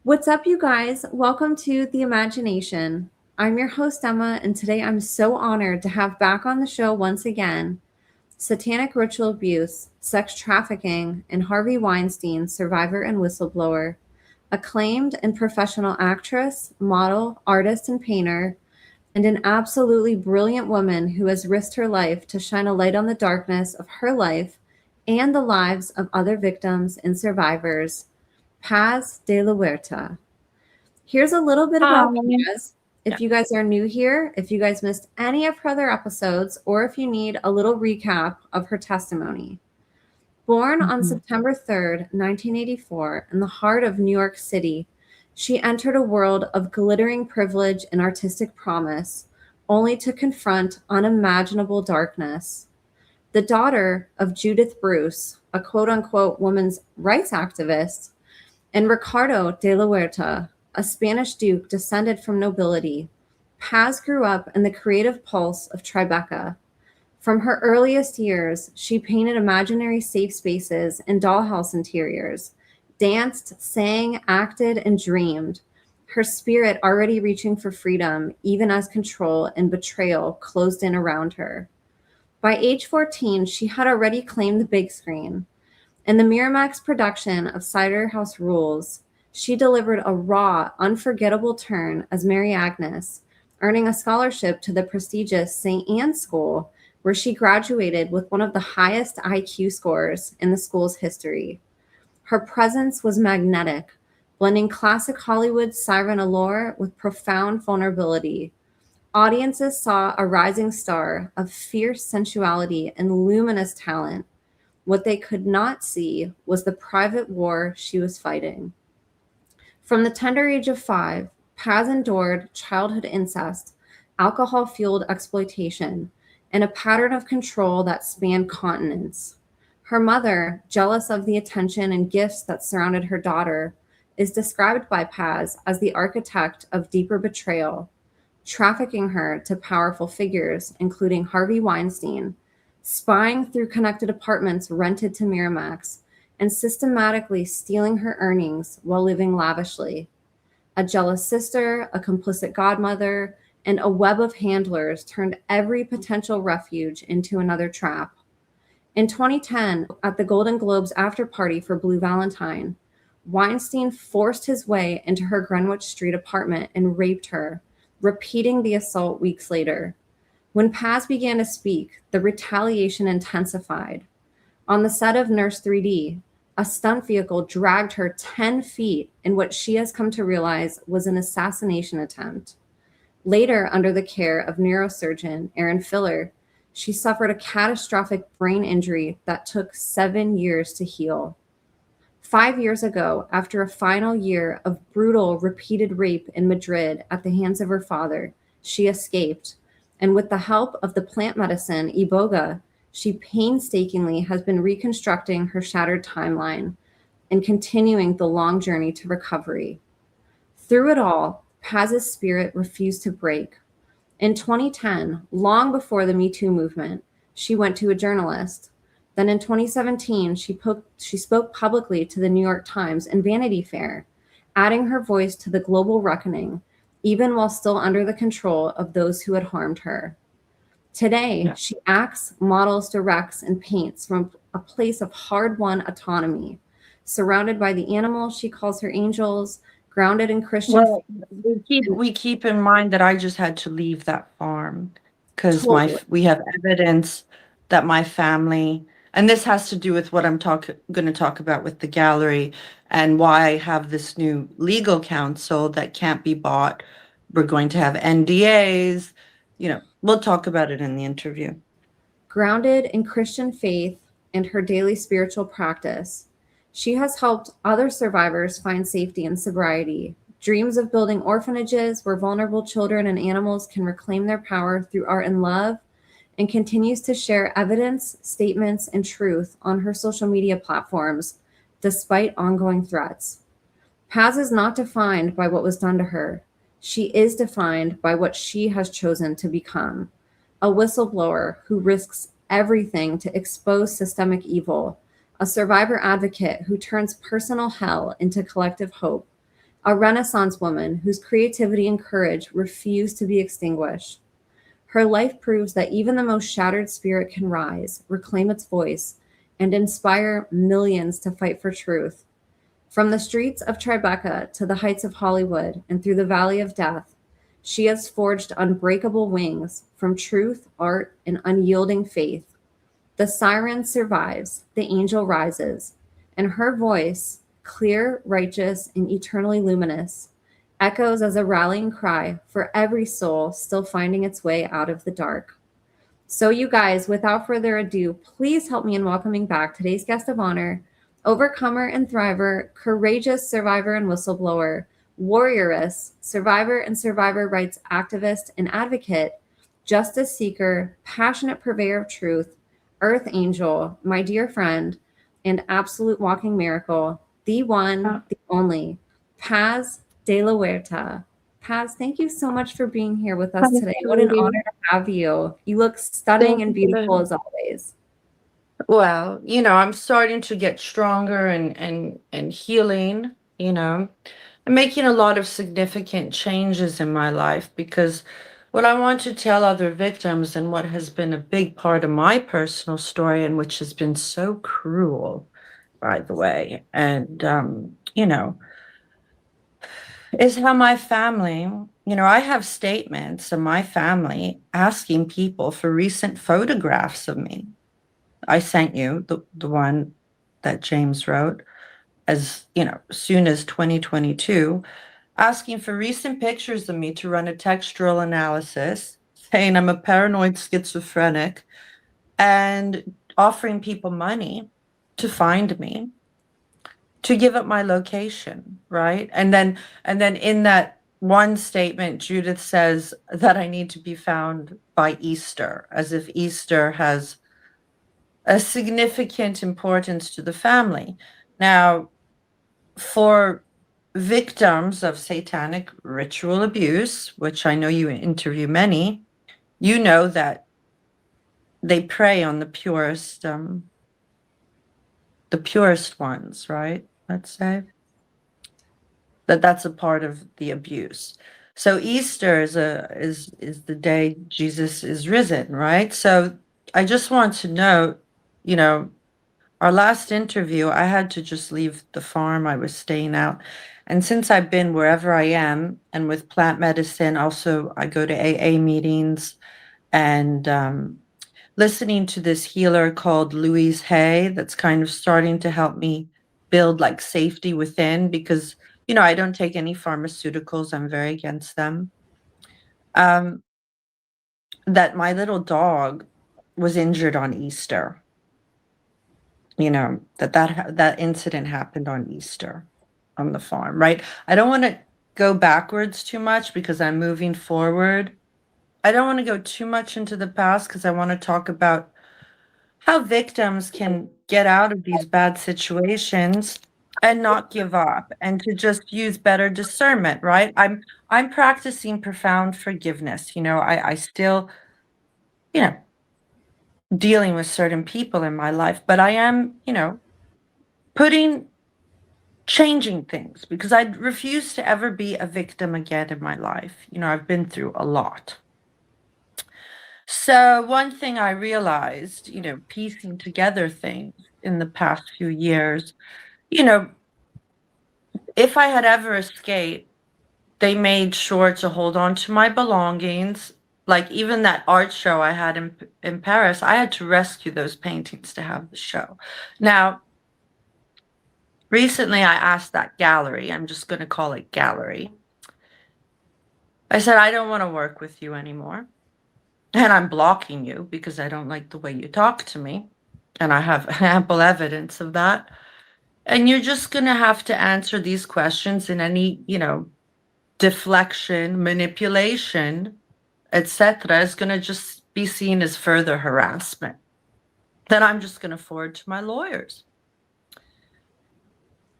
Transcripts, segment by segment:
What's up, you guys? Welcome to The Imagination. I'm your host, Emma, and today I'm so honored to have back on the show once again Satanic ritual abuse, sex trafficking, and Harvey Weinstein, survivor and whistleblower, acclaimed and professional actress, model, artist, and painter, and an absolutely brilliant woman who has risked her life to shine a light on the darkness of her life and the lives of other victims and survivors. Paz de la Huerta. Here's a little bit about Paz. If you guys are new here, if you guys missed any of her other episodes, or if you need a little recap of her testimony. Born on September 3rd, 1984, in the heart of New York City, she entered a world of glittering privilege and artistic promise, only to confront unimaginable darkness. The daughter of Judith Bruce, a quote-unquote women's rights activist, and Ricardo de la Huerta, a Spanish duke descended from nobility, Paz grew up in the creative pulse of Tribeca. From her earliest years, she painted imaginary safe spaces and dollhouse interiors, danced, sang, acted, and dreamed, her spirit already reaching for freedom, even as control and betrayal closed in around her. By age 14, she had already claimed the big screen. In the Miramax production of Cider House Rules, she delivered a raw, unforgettable turn as Mary Agnes, earning a scholarship to the prestigious St. Anne's School, where she graduated with one of the highest IQ scores in the school's history. Her presence was magnetic, blending classic Hollywood siren allure with profound vulnerability. Audiences saw a rising star of fierce sensuality and luminous talent. What they could not see was the private war she was fighting. From the tender age of 5, Paz endured childhood incest, alcohol-fueled exploitation, and a pattern of control that spanned continents. Her mother, jealous of the attention and gifts that surrounded her daughter, is described by Paz as the architect of deeper betrayal, trafficking her to powerful figures, including Harvey Weinstein, spying through connected apartments rented to Miramax, and systematically stealing her earnings while living lavishly. A jealous sister, a complicit godmother, and a web of handlers turned every potential refuge into another trap. In 2010, at the Golden Globes after party for Blue Valentine, Weinstein forced his way into her Greenwich Street apartment and raped her, repeating the assault weeks later. When Paz began to speak, the retaliation intensified. On the set of Nurse 3D, a stunt vehicle dragged her 10 feet in what she has come to realize was an assassination attempt. Later, under the care of neurosurgeon Aaron Filler, she suffered a catastrophic brain injury that took 7 years to heal. 5 years ago, after a final year of brutal, repeated rape in Madrid at the hands of her father, she escaped. And with the help of the plant medicine Iboga, she painstakingly has been reconstructing her shattered timeline and continuing the long journey to recovery. Through it all, Paz's spirit refused to break. In 2010, long before the Me Too movement, she went to a journalist. Then in 2017, she spoke publicly to the New York Times and Vanity Fair, adding her voice to the global reckoning, even while still under the control of those who had harmed her. Today, she acts, models, directs, and paints from a place of hard-won autonomy, surrounded by the animals she calls her angels, grounded in Christian. Well, we keep in mind that I just had to leave that farm because we have evidence that my family, and this has to do with what I'm going to talk about with the gallery and why I have this new legal counsel that can't be bought. We're going to have NDAs. We'll talk about it in the interview. Grounded in Christian faith and her daily spiritual practice, she has helped other survivors find safety and sobriety, dreams of building orphanages where vulnerable children and animals can reclaim their power through art and love, and continues to share evidence, statements, and truth on her social media platforms, despite ongoing threats. Paz is not defined by what was done to her. She is defined by what she has chosen to become, a whistleblower who risks everything to expose systemic evil, a survivor advocate who turns personal hell into collective hope, a Renaissance woman whose creativity and courage refuse to be extinguished. Her life proves that even the most shattered spirit can rise, reclaim its voice, and inspire millions to fight for truth. From the streets of Tribeca to the heights of Hollywood and through the valley of death, she has forged unbreakable wings from truth, art, and unyielding faith. The siren survives, the angel rises, and her voice, clear, righteous, and eternally luminous, echoes as a rallying cry for every soul still finding its way out of the dark. So, you guys, without further ado, please help me in welcoming back today's guest of honor, overcomer and thriver, courageous survivor and whistleblower, warrioress, survivor and survivor rights activist and advocate, justice seeker, passionate purveyor of truth, earth angel, my dear friend, and absolute walking miracle, the one, the only, Paz de la Huerta. Paz, thank you so much for being here with us today. What an honor to have you. You look stunning and beautiful as always. Well, I'm starting to get stronger and healing, I'm making a lot of significant changes in my life, because what I want to tell other victims, and what has been a big part of my personal story, and which has been so cruel, by the way, and is how my family, I have statements of my family asking people for recent photographs of me. I sent you the one that James wrote as soon as 2022, asking for recent pictures of me to run a textual analysis, saying I'm a paranoid schizophrenic, and offering people money to find me, to give up my location, right? And then in that one statement, Judith says that I need to be found by Easter, as if Easter has a significant importance to the family. Now, for victims of satanic ritual abuse, which I know you interview many, you know that they prey on the purest ones, right? Let's say that's a part of the abuse. So Easter is the day Jesus is risen, right? So I just want to note, our last interview, I had to just leave the farm. I was staying out. And since I've been wherever I am, and with plant medicine, also I go to AA meetings, and listening to this healer called Louise Hay, that's kind of starting to help me build like safety within, because, I don't take any pharmaceuticals. I'm very against them. That my little dog was injured on Easter. That incident happened on Easter on the farm, right? I don't want to go backwards too much because I'm moving forward. I don't want to go too much into the past because I want to talk about how victims can get out of these bad situations and not give up, and to just use better discernment, right? I'm practicing profound forgiveness. I still, dealing with certain people in my life, but I am, changing things, because I refuse to ever be a victim again in my life. I've been through a lot. So one thing I realized, piecing together things in the past few years, if I had ever escaped, they made sure to hold on to my belongings. Like even that art show I had in Paris, I had to rescue those paintings to have the show. Now, recently I asked that gallery, I'm just going to call it gallery. I said, I don't want to work with you anymore. And I'm blocking you because I don't like the way you talk to me. And I have ample evidence of that. And you're just going to have to answer these questions, in any, deflection, manipulation, etc., is going to just be seen as further harassment. Then I'm just going to forward to my lawyers.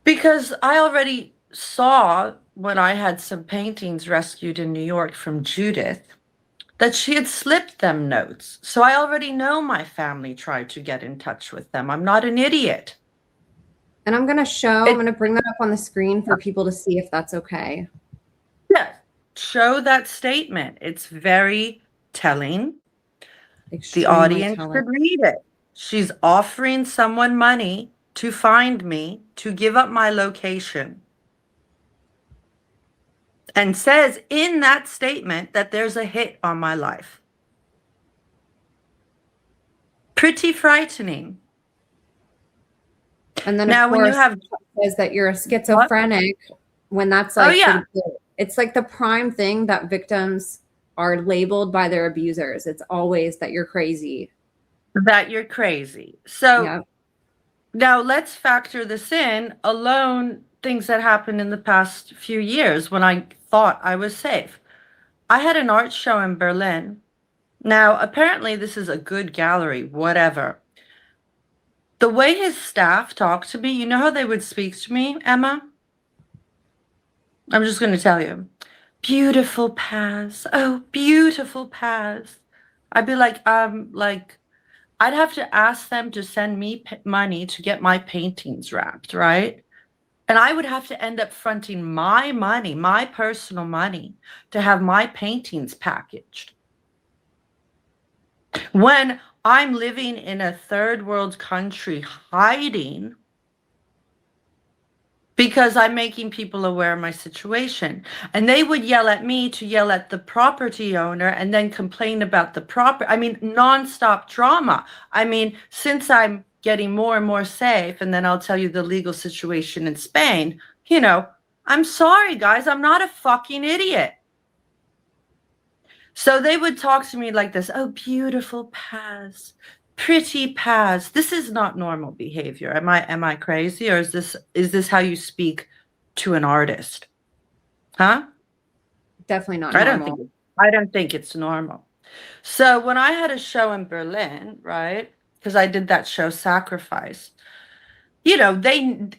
Because I already saw, when I had some paintings rescued in New York from Judith, that she had slipped them notes. So I already know my family tried to get in touch with them. I'm not an idiot. And I'm going to bring that up on the screen for people to see if that's okay. Yes. Show that statement. It's very telling. Extremely the audience telling. should read it. She's offering someone money to find me, to give up my location. And says in that statement that there's a hit on my life. Pretty frightening. And then, now, of course, when you have says that you're a schizophrenic, when that's like, it's like the prime thing that victims are labeled by their abusers. It's always that you're crazy. That you're crazy. So now let's factor this in alone, things that happened in the past few years when I thought I was safe. I had an art show in Berlin. Now, apparently this is a good gallery, whatever. The way his staff talked to me, you know how they would speak to me, Emma? I'm just going to tell you. Beautiful Paz. Oh, beautiful Paz. I'd be like, I'd have to ask them to send me money to get my paintings wrapped, right? And I would have to end up fronting my money, my personal money, to have my paintings packaged. When I'm living in a third world country hiding because I'm making people aware of my situation. And they would yell at me to yell at the property owner and then complain about the property. I mean, nonstop drama. I mean, since I'm getting more and more safe, and then I'll tell you the legal situation in Spain, you know, I'm sorry, guys, I'm not a fucking idiot. So they would talk to me like this. Oh, beautiful Paz. Pretty Paz. This is not normal behavior. Am I crazy, or is this how you speak to an artist? Huh? Definitely not normal. I don't think it's normal. So when I had a show in Berlin, right? Because I did that show Sacrifice. You know,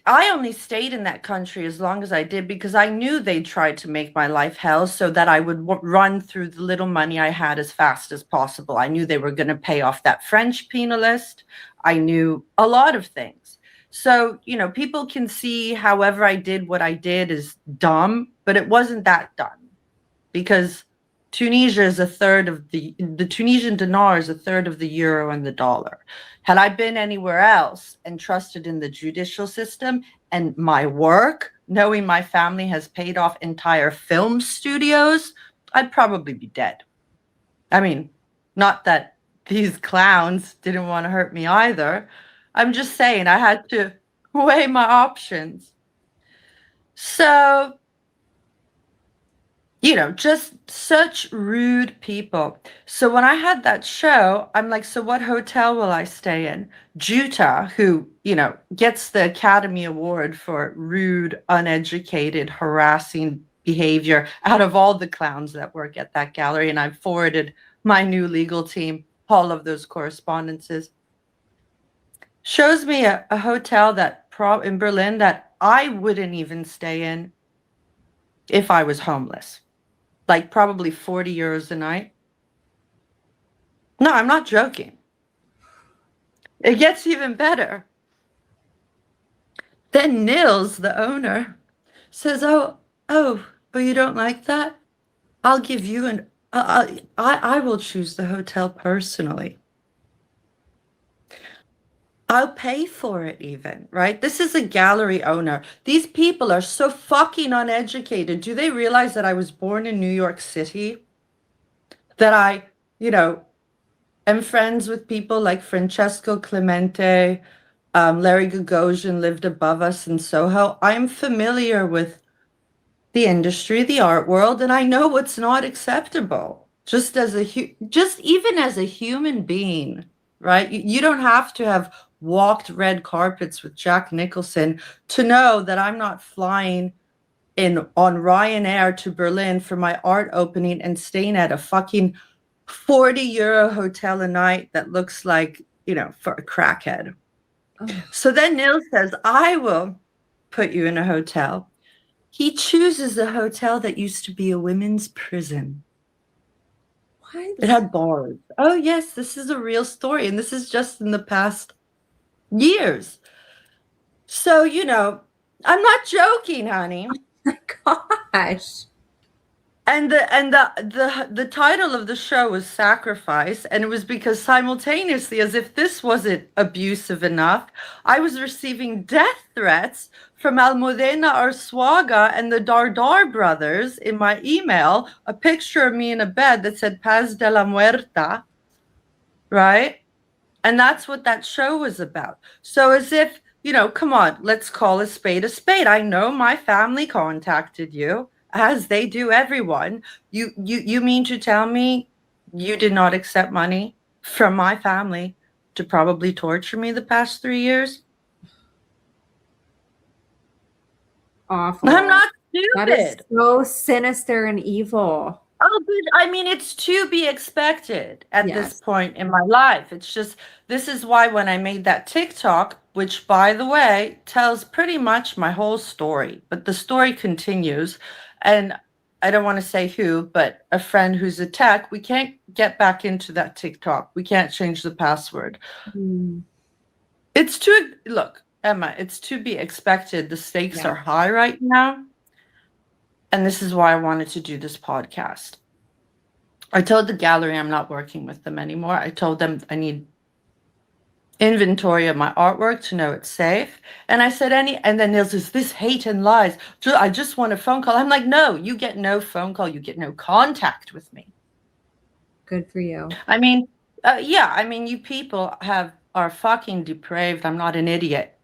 I only stayed in that country as long as I did because I knew they tried to make my life hell so that I would run through the little money I had as fast as possible. I knew they were going to pay off that French penalist. I knew a lot of things. So, you know, people can see however I did what I did is dumb, but it wasn't that dumb because Tunisia is a third of the Tunisian dinar is a third of the euro and the dollar. Had I been anywhere else and trusted in the judicial system and my work, knowing my family has paid off entire film studios, I'd probably be dead. I mean, not that these clowns didn't want to hurt me either. I'm just saying I had to weigh my options. So, you know, just such rude people. So when I had that show, I'm like, so what hotel will I stay in? Jutta, who, you know, gets the Academy Award for rude, uneducated, harassing behavior out of all the clowns that work at that gallery. And I forwarded my new legal team all of those correspondences. Shows me a hotel that in Berlin that I wouldn't even stay in if I was homeless. Like probably 40 euros a night. No, I'm not joking. It gets even better. Then Nils, the owner, says, oh, but you don't like that? I'll give you I will choose the hotel personally. I'll pay for it even, right? This is a gallery owner. These people are so fucking uneducated. Do they realize that I was born in New York City? That I, you know, am friends with people like Francesco Clemente, Larry Gagosian lived above us in Soho. I'm familiar with the industry, the art world, and I know what's not acceptable. Just even as a human being, right? You don't have to have walked red carpets with Jack Nicholson to know that I'm not flying on Ryanair to Berlin for my art opening and staying at a fucking 40 euro hotel a night that looks like, you know, for a crackhead. Oh. So then Nils says, I will put you in a hotel. He chooses a hotel that used to be a women's prison. What? It had bars. Oh, yes, this is a real story. And this is just in the past years. So, I'm not joking, honey. Gosh. And the title of the show was Sacrifice, and it was because simultaneously, as if this wasn't abusive enough, I was receiving death threats from Almudena Arzuaga and the Dardar brothers in my email, a picture of me in a bed that said Paz de la Muerta, right? And that's what that show was about. So as if, come on, let's call a spade a spade. I know my family contacted you, as they do everyone. You mean to tell me you did not accept money from my family to probably torture me the past 3 years? Awful. I'm not That is stupid. so sinister and evil. Oh, but I mean, it's to be expected at this Yes. point in my life. It's just, this is why when I made that TikTok, which by the way, tells pretty much my whole story, but the story continues. And I don't want to say who, but a friend who's a tech, we can't get back into that TikTok. We can't change the password. Mm. Look, Emma, it's to be expected. The stakes Yeah. are high right now. And this is why I wanted to do this podcast. I told the gallery I'm not working with them anymore. I told them I need inventory of my artwork to know it's safe. And I said, and then there's this hate and lies. I just want a phone call. I'm like, no, you get no phone call. You get no contact with me. Good for you. I mean, you people are fucking depraved. I'm not an idiot.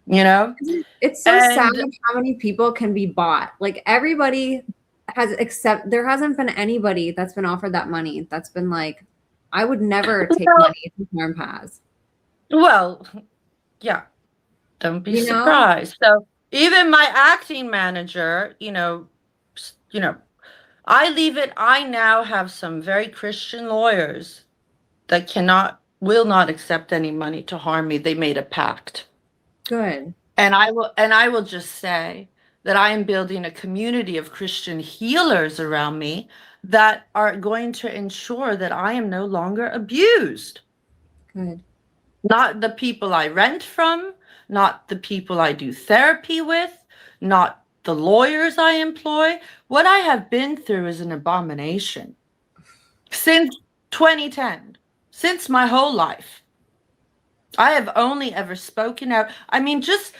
It's so sad how many people can be bought. Like everybody there hasn't been anybody that's been offered that money that's been like, I would never take money from Harm Paz. Well, yeah, don't be surprised. So even my acting manager, I now have some very Christian lawyers that will not accept any money to harm me. They made a pact. Good. And I will just say that I am building a community of Christian healers around me that are going to ensure that I am no longer abused. Good. Not the people I rent from, not the people I do therapy with, not the lawyers I employ. What I have been through is an abomination since 2010, since my whole life. I have only ever spoken out. I mean, just,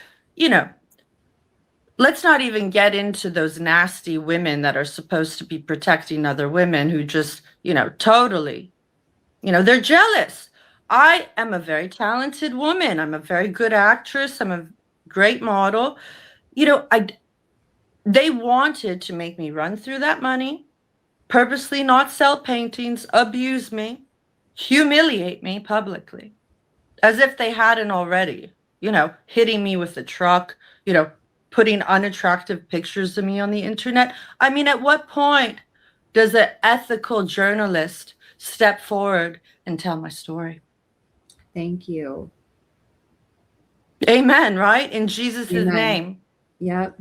let's not even get into those nasty women that are supposed to be protecting other women who just, totally, they're jealous. I am a very talented woman. I'm a very good actress. I'm a great model. They wanted to make me run through that money, purposely not sell paintings, abuse me, humiliate me publicly, as if they hadn't already, hitting me with a truck, putting unattractive pictures of me on the internet. I mean, at what point does an ethical journalist step forward and tell my story? Thank you. Amen, right? In Jesus' name. Yep.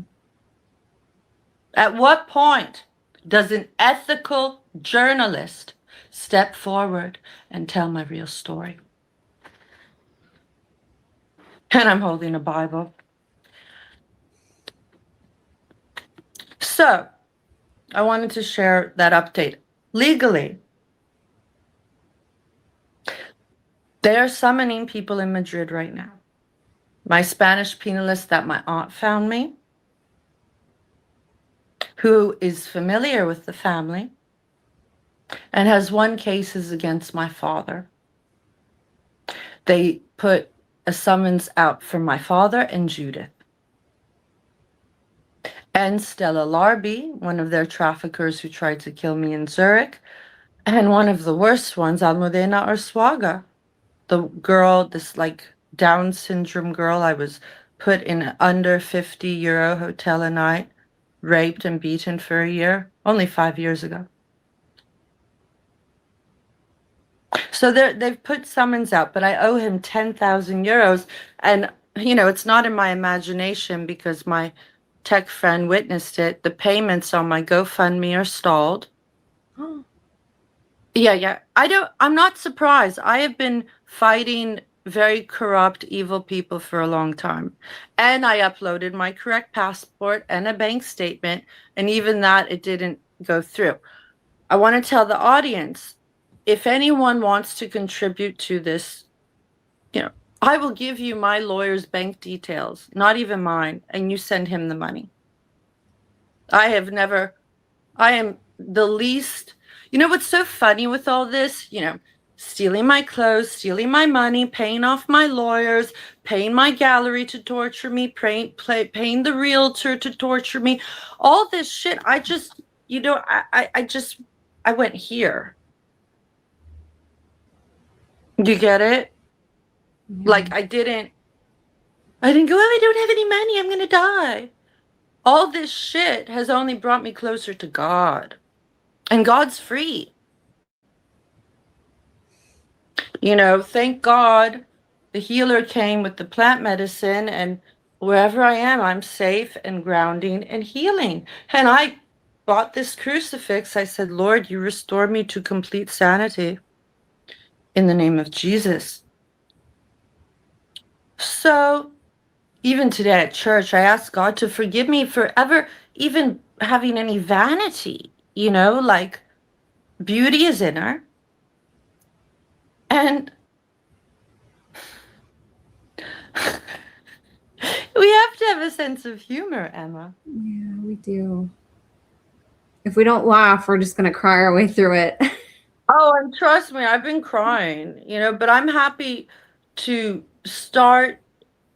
At what point does an ethical journalist step forward and tell my real story? And I'm holding a Bible. So I wanted to share that update. Legally, they're summoning people in Madrid right now. My Spanish penalist that my aunt found me, who is familiar with the family and has won cases against my father. They put a summons out for my father and Judith. And Stella Larby, one of their traffickers who tried to kill me in Zurich. And one of the worst ones, Almudena Arzuaga, the girl, this Down syndrome girl, I was put in an under 50 euro hotel a night, raped and beaten for a year, only 5 years ago. So they've put summons out, but I owe him 10,000 euros. And, it's not in my imagination because my tech friend witnessed it. The payments on my GoFundMe are stalled. Yeah. I'm not surprised. I have been fighting very corrupt, evil people for a long time. And I uploaded my correct passport and a bank statement, and even that, it didn't go through. I want to tell the audience, if anyone wants to contribute to this, I will give you my lawyer's bank details, not even mine, and you send him the money. I am the least, what's so funny with all this, stealing my clothes, stealing my money, paying off my lawyers, paying my gallery to torture me, paying the realtor to torture me, all this shit. I just, I went here. Do you get it? Yeah. Like, I didn't go, I don't have any money, I'm going to die. All this shit has only brought me closer to God. And God's free. Thank God the healer came with the plant medicine, and wherever I am, I'm safe and grounding and healing. And I bought this crucifix. I said, Lord, you restore me to complete sanity in the name of Jesus. So even today at church, I asked God to forgive me for ever even having any vanity, like beauty is in her. And we have to have a sense of humor, Emma. Yeah, we do. If we don't laugh, we're just going to cry our way through it. Oh, and trust me, I've been crying, but I'm happy to start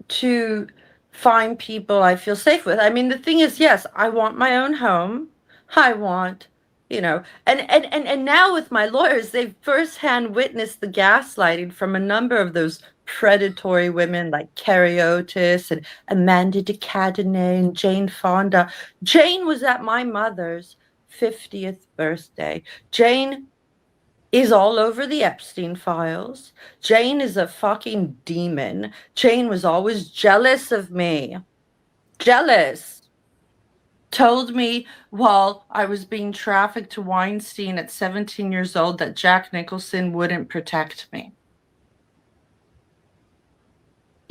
to find people I feel safe with. I mean, the thing is, yes, I want my own home. I want, and now with my lawyers, they've firsthand witnessed the gaslighting from a number of those predatory women like Carrie Otis and Amanda de Cadenet and Jane Fonda. Jane was at my mother's 50th birthday. Jane is all over the Epstein files. Jane is a fucking demon. Jane was always jealous of me. Jealous. Told me while I was being trafficked to Weinstein at 17 years old that Jack Nicholson wouldn't protect me.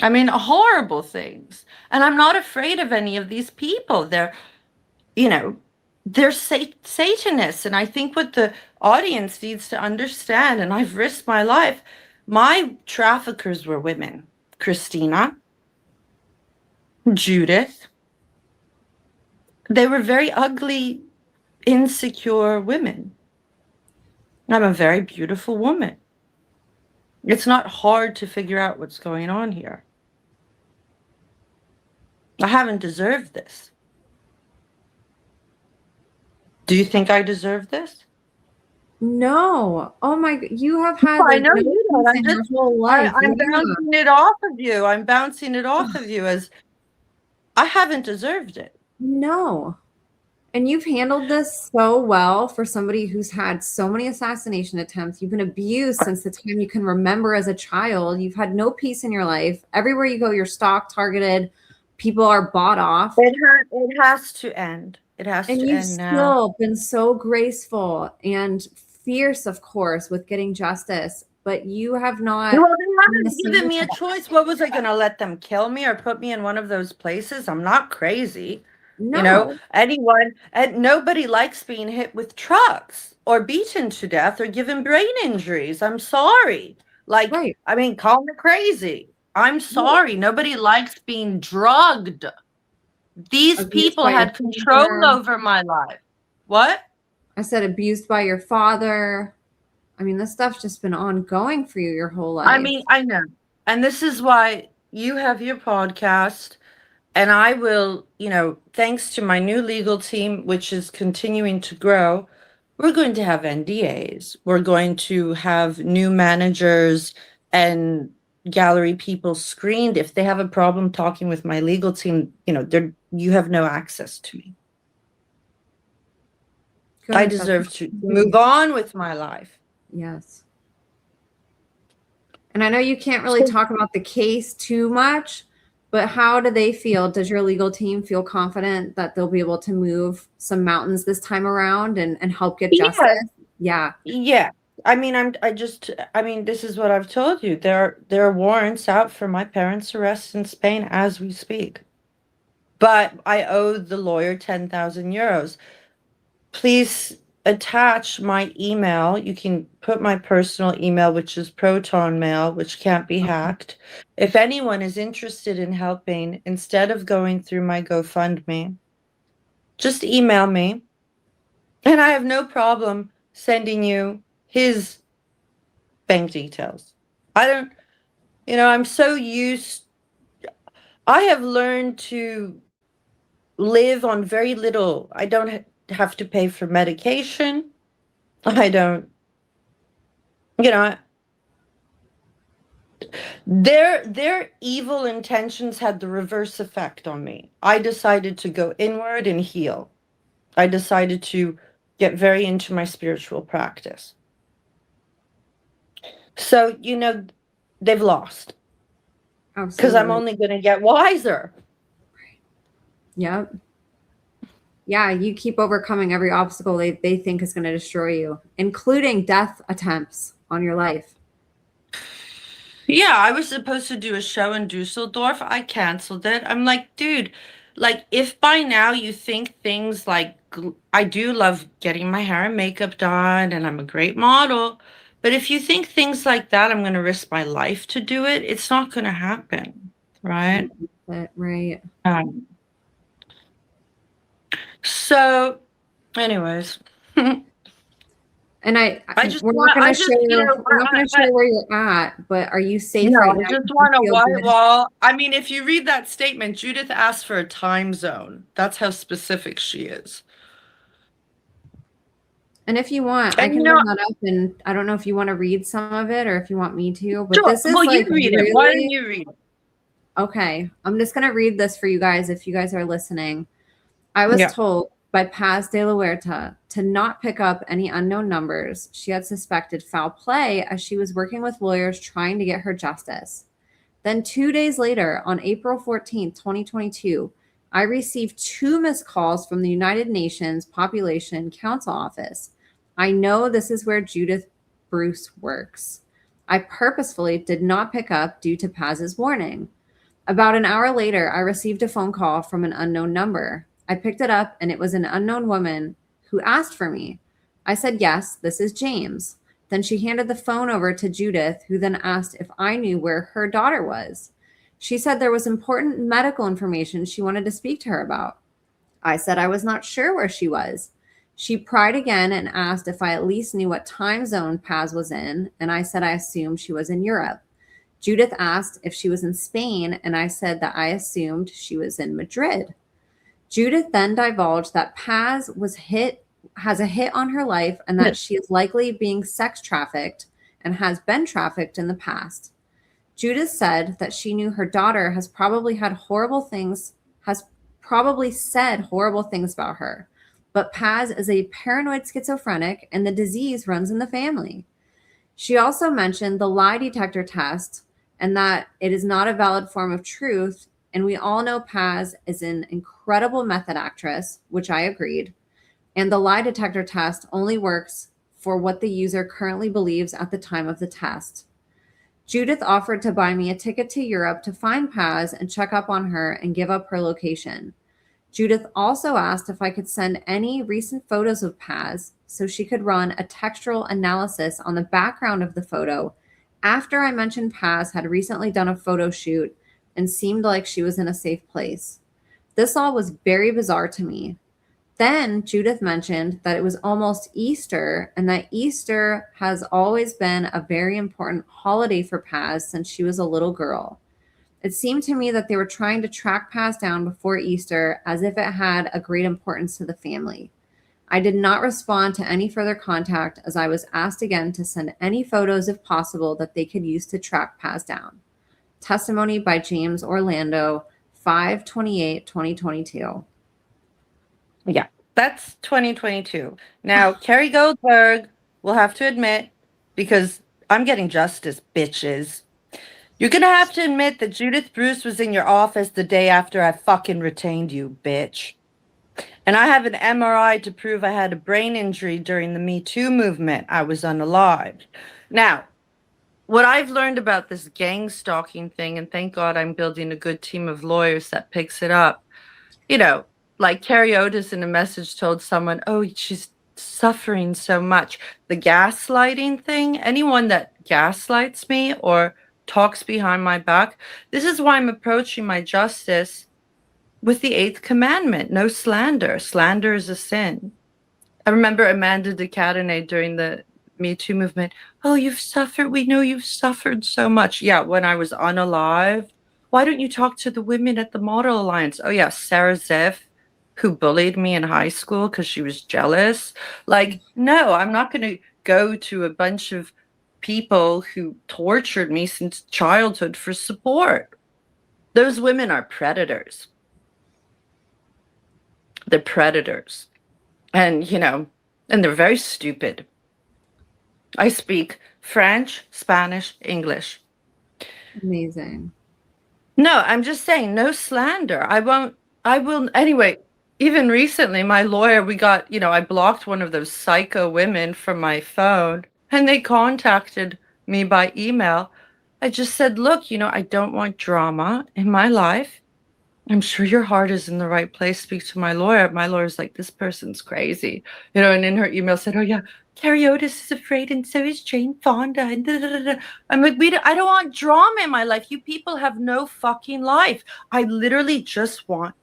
I mean, horrible things. And I'm not afraid of any of these people. They're Satanists. And I think what the audience needs to understand, and I've risked my life, my traffickers were women. Christina, Judith. They were very ugly, insecure women. I'm a very beautiful woman. It's not hard to figure out what's going on here. I haven't deserved this. Do you think I deserve this? No. Oh my, you have had I know you don't. your whole life. I'm bouncing it off of you. I'm bouncing it off of you as I haven't deserved it. No. And you've handled this so well for somebody who's had so many assassination attempts. You've been abused since the time you can remember as a child. You've had no peace in your life. Everywhere you go, you're stalked, targeted. People are bought off. It has to end. It has to end now. And you've still been so graceful and fierce, of course, with getting justice. But you have not. Well, they haven't given me a choice. What was I going to let them kill me or put me in one of those places? I'm not crazy. No. Anyone, and nobody likes being hit with trucks or beaten to death or given brain injuries. I'm sorry. Like, right. I mean, call me crazy. I'm sorry. Yeah. Nobody likes being drugged. These people had control over my life. What? I said abused by your father. I mean, this stuff's just been ongoing for you your whole life. I mean, I know. And this is why you have your podcast. And I will, thanks to my new legal team, which is continuing to grow, we're going to have NDAs. We're going to have new managers and gallery people screened. If they have a problem talking with my legal team, you have no access to me. I deserve to move on with my life. Yes. And I know you can't really talk about the case too much, but how do they feel? Does your legal team feel confident that they'll be able to move some mountains this time around and help get justice? Yeah. I mean, this is what I've told you. There are warrants out for my parents' arrest in Spain as we speak. But I owe the lawyer 10,000 euros. Please attach my email. You can put my personal email, which is Proton Mail, which can't be hacked. If anyone is interested in helping, instead of going through my GoFundMe, just email me. And I have no problem sending you his bank details. I'm so I have learned to live on very little. I don't have to pay for medication. I don't, you know, their evil intentions had the reverse effect on me. I decided to go inward and heal. I decided to get very into my spiritual practice. So, they've lost. Absolutely. Because I'm only going to get wiser. Yep. Yeah, you keep overcoming every obstacle they think is going to destroy you, including death attempts on your life. Yeah, I was supposed to do a show in Dusseldorf. I canceled it. I'm like, dude, like, if by now you think things like, I do love getting my hair and makeup done, and I'm a great model, but if you think things like that, I'm going to risk my life to do it, it's not going to happen, right? Right. So, anyways. And we're not going to share where you're at, but are you safe right now? I just want a white wall. I mean, if you read that statement, Judith asked for a time zone. That's how specific she is. And if you want, I can bring that up, and I don't know if you want to read some of it or if you want me to, but this is you read it. Why don't you read it? Okay. I'm just going to read this for you guys if you guys are listening. I was told by Paz de la Huerta to not pick up any unknown numbers. She had suspected foul play as she was working with lawyers trying to get her justice. Then 2 days later, on April 14th, 2022, I received 2 missed calls from the United Nations Population Council Office. I know this is where Judith Bruce works. I purposefully did not pick up due to Paz's warning. About an hour later, I received a phone call from an unknown number. I picked it up, and it was an unknown woman who asked for me. I said, yes, this is James. Then she handed the phone over to Judith, who then asked if I knew where her daughter was. She said there was important medical information she wanted to speak to her about. I said I was not sure where she was. She pried again and asked if I at least knew what time zone Paz was in, and I said I assumed she was in Europe. Judith asked if she was in Spain, and I said that I assumed she was in Madrid. Judith then divulged that Paz has a hit on her life and that she is likely being sex trafficked and has been trafficked in the past. Judith said that she knew her daughter has probably said horrible things about her, but Paz is a paranoid schizophrenic and the disease runs in the family. She also mentioned the lie detector test and that it is not a valid form of truth. And we all know Paz is an incredible method actress, which I agreed. And the lie detector test only works for what the user currently believes at the time of the test. Judith offered to buy me a ticket to Europe to find Paz and check up on her and give up her location. Judith also asked if I could send any recent photos of Paz so she could run a textual analysis on the background of the photo after I mentioned Paz had recently done a photo shoot and seemed like she was in a safe place. This all was very bizarre to me. Then Judith mentioned that it was almost Easter and that Easter has always been a very important holiday for Paz since she was a little girl. It seemed to me that they were trying to track Paz down before Easter as if it had a great importance to the family. I did not respond to any further contact as I was asked again to send any photos if possible that they could use to track Paz down. Testimony by James Orlando, 5/28/2022. Yeah, that's 2022. Now, Carrie Goldberg will have to admit, because I'm getting justice, bitches. You're going to have to admit that Judith Bruce was in your office the day after I fucking retained you, bitch. And I have an MRI to prove I had a brain injury during the Me Too movement. I was unalived. Now, what I've learned about this gang stalking thing, and thank God I'm building a good team of lawyers that picks it up, you know, like Carrie Otis in a message told someone, oh, she's suffering so much. The gaslighting thing, anyone that gaslights me or talks behind my back, this is why I'm approaching my justice with the 8th commandment, no slander. Slander is a sin. I remember Amanda de Cadenet during the Me Too movement. Oh, you've suffered. We know you've suffered so much. Yeah, when I was unalived. Why don't you talk to the women at the Model Alliance? Oh, yeah, Sarah Ziff, who bullied me in high school because she was jealous. Like, no, I'm not going to go to a bunch of people who tortured me since childhood for support. Those women are predators. They're predators. And, and they're very stupid. I speak French, Spanish, English. Amazing. No, I'm just saying, no slander. I will, anyway, even recently, my lawyer, I blocked one of those psycho women from my phone, and they contacted me by email. I just said, look, I don't want drama in my life. I'm sure your heart is in the right place. Speak to my lawyer. My lawyer's like, this person's crazy. And in her email said, oh, yeah, Carrie Otis is afraid, and so is Jane Fonda. And da, da, da, da. I'm like, I don't want drama in my life. You people have no fucking life. I literally just want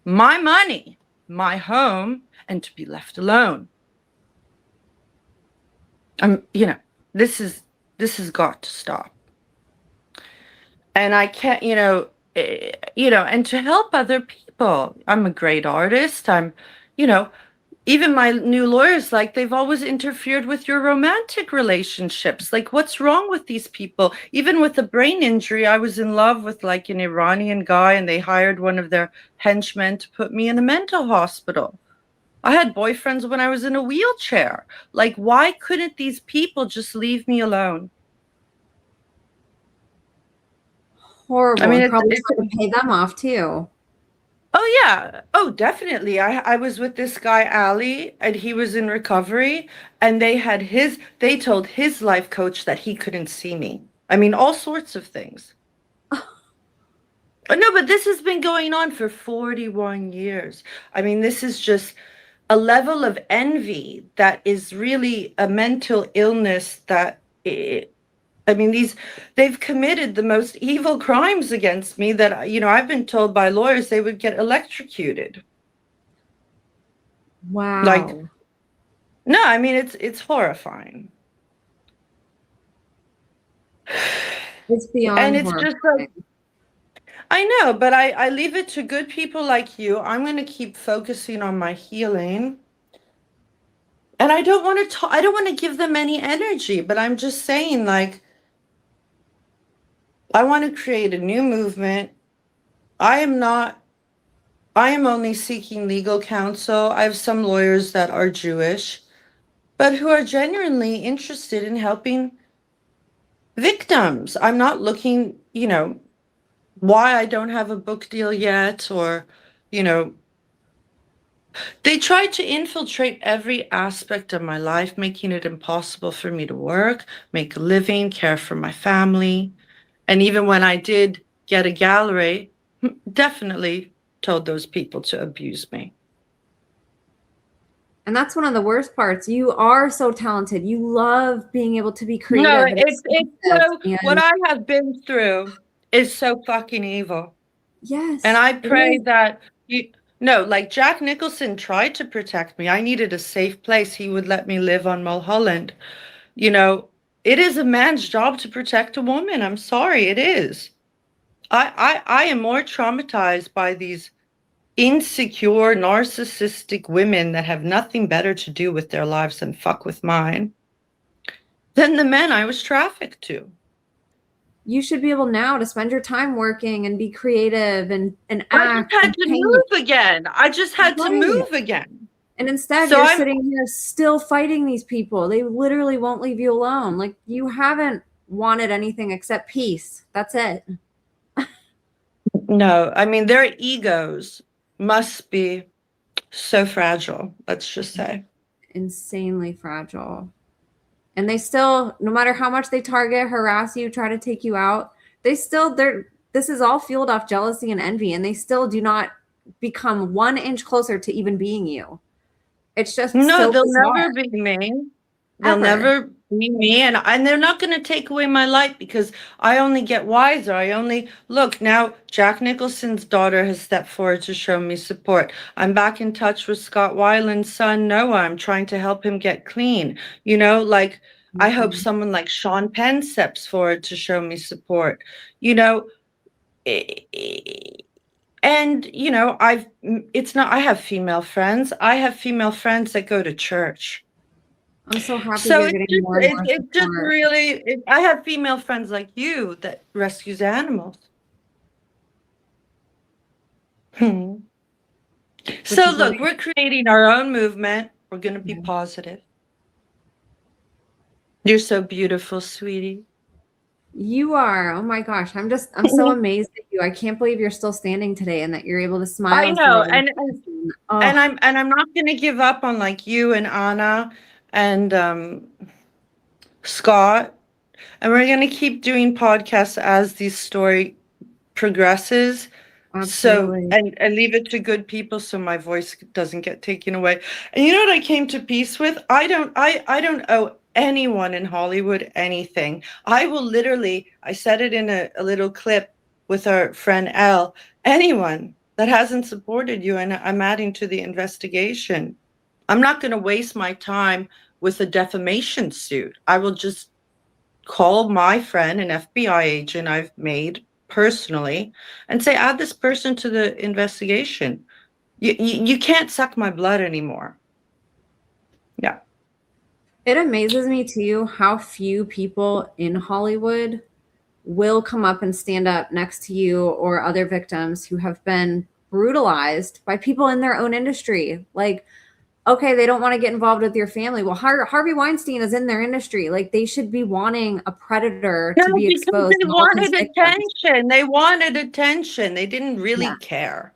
my money, my home, and to be left alone. This has got to stop. And I can't, and to help other people. I'm a great artist. Even my new lawyers, like, they've always interfered with your romantic relationships. Like, what's wrong with these people? Even with the brain injury, I was in love with like an Iranian guy, and they hired one of their henchmen to put me in a mental hospital. I had boyfriends when I was in a wheelchair. Like, why couldn't these people just leave me alone? Horrible. I mean, probably should pay them off too. Oh, yeah. Oh, definitely. I was with this guy, Ali, and he was in recovery, and they told his life coach that he couldn't see me. I mean, all sorts of things. No, but this has been going on for 41 years. I mean, this is just a level of envy that is really a mental illness that they've committed the most evil crimes against me that, I've been told by lawyers they would get electrocuted. Wow. Like, no, I mean, it's horrifying. It's beyond and it's horrifying. Just like, I know, but I leave it to good people like you. I'm going to keep focusing on my healing. And I don't want to give them any energy, but I'm just saying, like, I want to create a new movement. I am only seeking legal counsel. I have some lawyers that are Jewish, but who are genuinely interested in helping victims. I'm not looking, why I don't have a book deal yet, or, they tried to infiltrate every aspect of my life, making it impossible for me to work, make a living, care for my family. And even when I did get a gallery, definitely told those people to abuse me. And that's one of the worst parts. You are so talented. You love being able to be creative. No, it's so, what I have been through is so fucking evil. Yes. And I pray that like Jack Nicholson tried to protect me. I needed a safe place. He would let me live on Mulholland. It is a man's job to protect a woman. I'm sorry, it is. I am more traumatized by these insecure, narcissistic women that have nothing better to do with their lives than fuck with mine than the men I was trafficked to. You should be able now to spend your time working and be creative and act. I just had to move again. I just had to move again. And instead, you're sitting here still fighting these people. They literally won't leave you alone. Like, you haven't wanted anything except peace. That's it. No, I mean, their egos must be So fragile, let's just say. Insanely fragile. And they still, no matter how much they target, harass you, try to take you out, this is all fueled off jealousy and envy, and they still do not become 1 inch closer to even being you. It's just No, so they'll bizarre. never be me. They'll Ever. never be me, and they're not going to take away my light, because I only get wiser. I only look now. Jack Nicholson's daughter has stepped forward to show me support. I'm back in touch with Scott Weiland's son Noah. I'm trying to help him get clean. You know, like I hope someone like Sean Penn steps forward to show me support. You know, and you know, I have female friends. I have female friends that go to church. I'm so happy So you're getting more and more it just support. really, I have female friends like you that rescues animals. So look, we're creating our own movement. We're going to be positive. You're so beautiful, sweetie. You are. Oh my gosh. I'm so amazed at you. I can't believe you're still standing today and that you're able to smile. I know. And I'm not going to give up on like you and Anna and Scott. And we're going to keep doing podcasts as this story progresses. Absolutely. So, and leave it to good people so my voice doesn't get taken away. And you know what I came to peace with? I don't owe anyone in Hollywood anything. I will literally, I said it in a little clip with our friend Elle, anyone that hasn't supported you, and I'm adding to the investigation, I'm not going to waste my time with a defamation suit. I will just call my friend, an FBI agent I've made personally, and say, add this person to the investigation. You can't suck my blood anymore. Yeah. It amazes me too how few people in Hollywood will come up and stand up next to you or other victims who have been brutalized by people in their own industry. Like, okay, they don't want to get involved with your family. Well, Harvey Weinstein is in their industry. Like, they should be wanting a predator to be exposed. They wanted attention. They wanted attention. They didn't really care.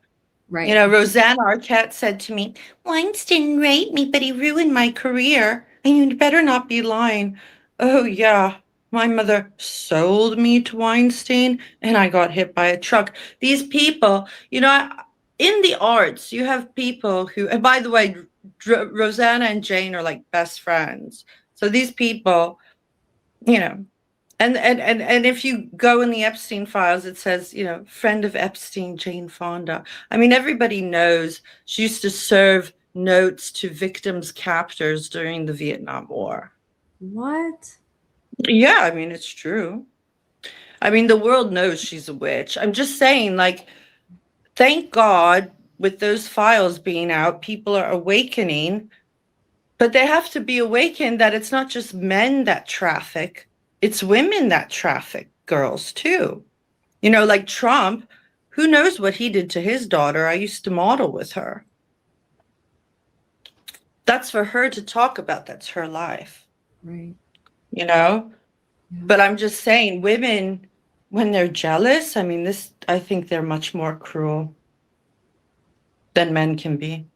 Right. You know, Rosanna Arquette said to me, Weinstein raped me, but he ruined my career. And you'd better not be lying. Oh, yeah. My mother sold me to Weinstein and I got hit by a truck. These people, you know, in the arts, you have people who, and by the way, Rosanna and Jane are like best friends. So these people, you know, and if you go in the Epstein files, it says, you know, friend of Epstein, Jane Fonda. I mean, everybody knows she used to serve notes to victims' captors during the Vietnam War. What? Yeah, I mean, it's true. I mean, the world knows she's a witch. I'm just saying, like, thank God with those files being out, people are awakening, but they have to be awakened that it's not just men that traffic. It's women that traffic girls too. You know, like Trump, who knows what he did to his daughter? I used to model with her. That's for her to talk about. That's her life. Right. You know? Yeah. But I'm just saying, women, when they're jealous, I mean, I think they're much more cruel than men can be.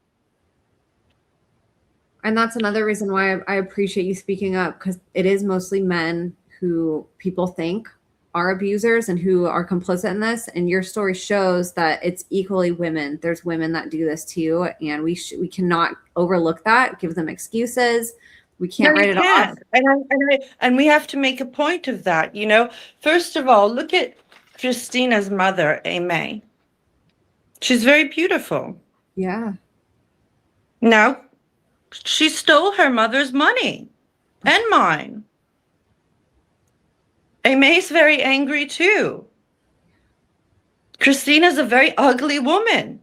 And that's another reason why I appreciate you speaking up, because it is mostly men who people think are abusers and who are complicit in this. And your story shows that it's equally women. There's women that do this too. And we cannot overlook that, give them excuses. We can't write it off. And we have to make a point of that. You know, first of all, look at Christina's mother, Aimee. She's very beautiful. Yeah. Now, she stole her mother's money and mine. Aimee's very angry too. Christina's a very ugly woman.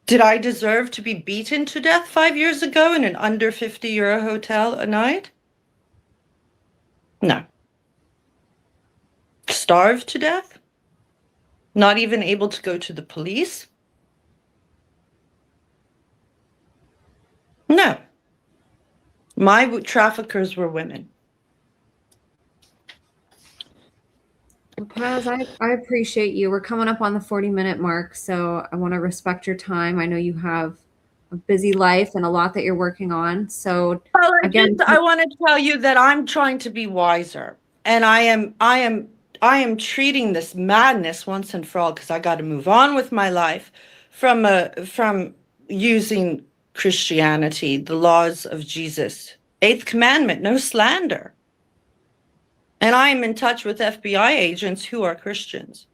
Did I deserve to be beaten to death 5 years ago in an under €50 hotel a night? No. Starved to death? Not even able to go to the police? No. My traffickers were women. Paz, I appreciate you. We're coming up on the 40-minute mark, so I want to respect your time. I know you have a busy life and a lot that you're working on. So Well, again, I want to tell you that I'm trying to be wiser, and I am treating this madness once and for all because I got to move on with my life from using Christianity, the laws of Jesus, eighth commandment, no slander. And I am in touch with FBI agents who are Christians.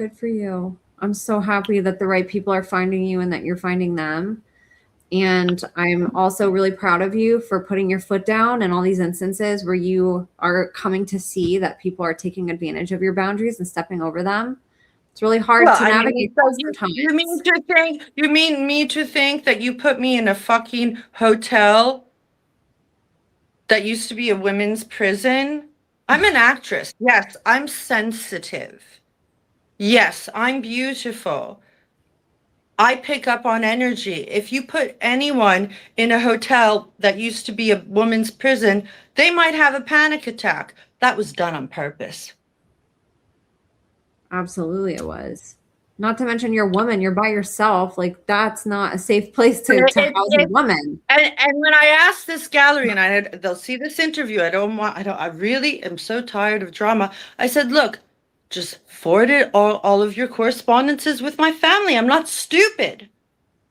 good for you. I'm so happy that the right people are finding you and that you're finding them. And I'm also really proud of you for putting your foot down in all these instances where you are coming to see that people are taking advantage of your boundaries and stepping over them. It's really hard to navigate sometimes. You mean me to think that you put me in a fucking hotel that used to be a women's prison? I'm an actress. Yes, I'm sensitive. Yes, I'm beautiful. I pick up on energy. If you put anyone in a hotel that used to be a woman's prison, they might have a panic attack. That was done on purpose. Absolutely, it was. Not to mention you're a woman, you're by yourself. Like, that's not a safe place to house a woman. And when I asked this gallery, and they'll see this interview, I really am so tired of drama. I said, look, just forward it all of your correspondences with my family. I'm not stupid.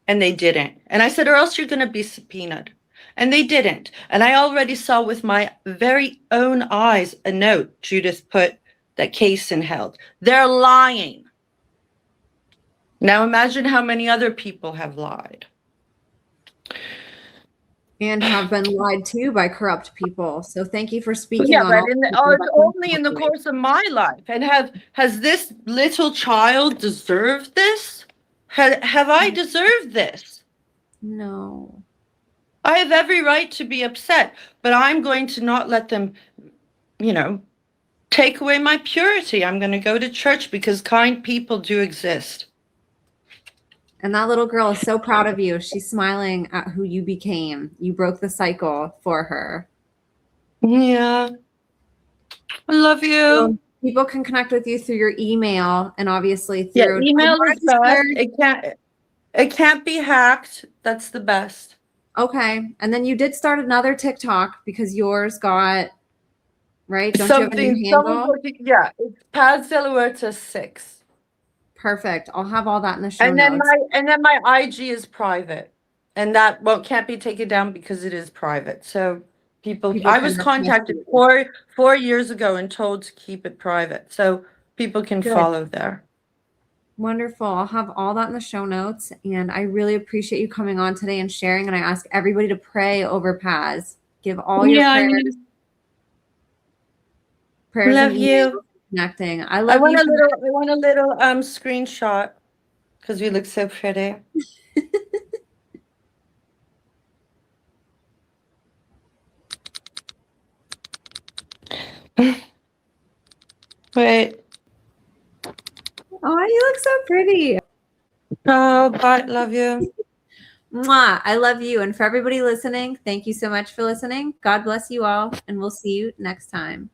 And they didn't. And I said, or else you're going to be subpoenaed. And they didn't. And I already saw with my very own eyes a note Judith put that Kaysen held. They're lying. Now imagine how many other people have lied. And have been lied to by corrupt people. So thank you for speaking on but it's only in the course of my life. And has this little child deserved this? Have I deserved this? No. I have every right to be upset, but I'm going to not let them, take away my purity. I'm going to go to church because kind people do exist. And that little girl is so proud of you. She's smiling at who you became. You broke the cycle for her. Yeah. I love you. So people can connect with you through your email and obviously through email is best. It can't be hacked. That's the best. Okay. And then you did start another TikTok because yours got right. Don't you have a new handle? Yeah, it's Paz de la Huerta 6. Perfect. I'll have all that in the show and then notes. my IG is private, and that can't be taken down because it is private. So people I was contacted 4 years ago and told to keep it private, so people can follow there. Wonderful. I'll have all that in the show notes, and I really appreciate you coming on today and sharing. And I ask everybody to pray over Paz. Give all your prayers. Prayers. Love you. Connecting. I love you. I want a little screenshot because we look so pretty. Wait. Oh, you look so pretty. Oh, bye. Love you. Mwah. I love you. And for everybody listening, thank you so much for listening. God bless you all, and we'll see you next time.